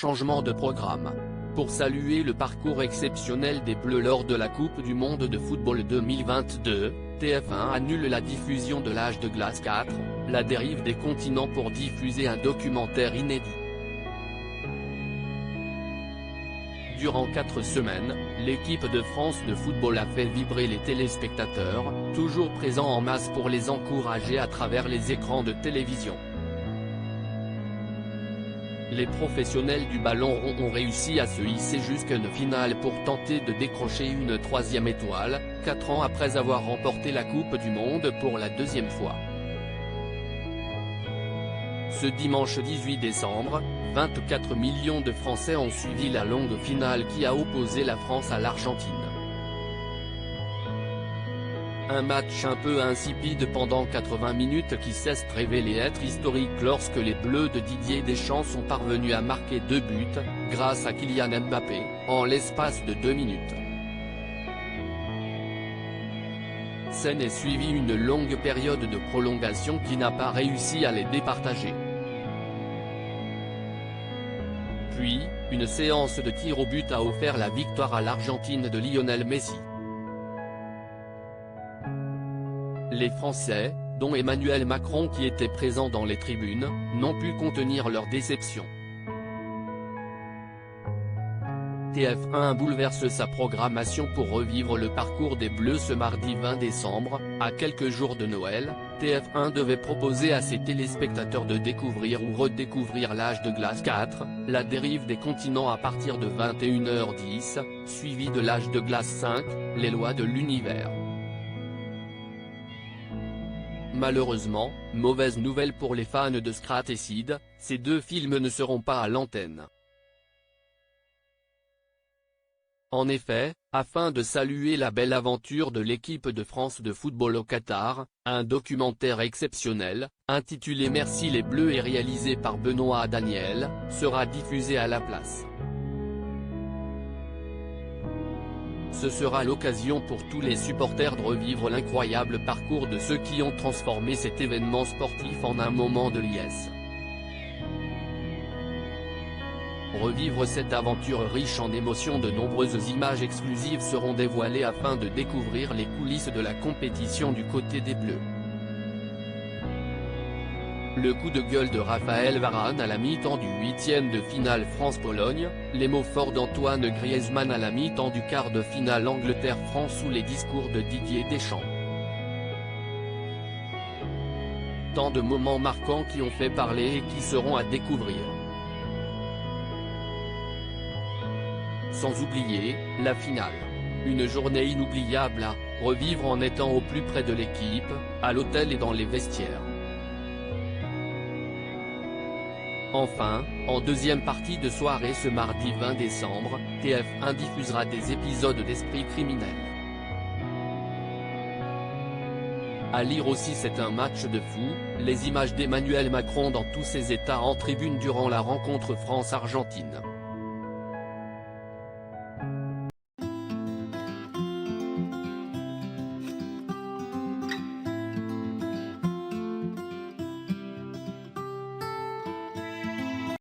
Changement de programme. Pour saluer le parcours exceptionnel des Bleus lors de la Coupe du Monde de football 2022, TF1 annule la diffusion de l'Âge de glace 4, la dérive des continents pour diffuser un documentaire inédit. Durant 4 semaines, l'équipe de France de football a fait vibrer les téléspectateurs, toujours présents en masse pour les encourager à travers les écrans de télévision. Les professionnels du ballon rond ont réussi à se hisser jusqu'à une finale pour tenter de décrocher une 3e étoile, 4 ans après avoir remporté la Coupe du Monde pour la 2e fois. Ce dimanche 18 décembre, 24 millions de Français ont suivi la longue finale qui a opposé la France à l'Argentine. Un match un peu insipide pendant 80 minutes qui s'est révélé être historique lorsque les Bleus de Didier Deschamps sont parvenus à marquer 2 buts, grâce à Kylian Mbappé, en l'espace de 2 minutes. S'en est suivie une longue période de prolongation qui n'a pas réussi à les départager. Puis, une séance de tir au but a offert la victoire à l'Argentine de Lionel Messi. Les Français, dont Emmanuel Macron qui était présent dans les tribunes, n'ont pu contenir leur déception. TF1 bouleverse sa programmation pour revivre le parcours des Bleus ce mardi 20 décembre, à quelques jours de Noël. TF1 devait proposer à ses téléspectateurs de découvrir ou redécouvrir l'Âge de glace 4, la dérive des continents à partir de 21h10, suivi de l'Âge de glace 5, les lois de l'univers. Malheureusement, mauvaise nouvelle pour les fans de Scrat et Sid, ces 2 films ne seront pas à l'antenne. En effet, afin de saluer la belle aventure de l'équipe de France de football au Qatar, un documentaire exceptionnel, intitulé Merci les Bleus et réalisé par Benoît Daniel, sera diffusé à la place. Ce sera l'occasion pour tous les supporters de revivre l'incroyable parcours de ceux qui ont transformé cet événement sportif en un moment de liesse. Revivre cette aventure riche en émotions, de nombreuses images exclusives seront dévoilées afin de découvrir les coulisses de la compétition du côté des Bleus. Le coup de gueule de Raphaël Varane à la mi-temps du 8e de finale France-Pologne, les mots forts d'Antoine Griezmann à la mi-temps du quart de finale Angleterre-France ou les discours de Didier Deschamps. Tant de moments marquants qui ont fait parler et qui seront à découvrir. Sans oublier, la finale. Une journée inoubliable à revivre en étant au plus près de l'équipe, à l'hôtel et dans les vestiaires. Enfin, en deuxième partie de soirée ce mardi 20 décembre, TF1 diffusera des épisodes d'Esprit criminel. À lire aussi, c'est un match de fou, les images d'Emmanuel Macron dans tous ses états en tribune durant la rencontre France-Argentine.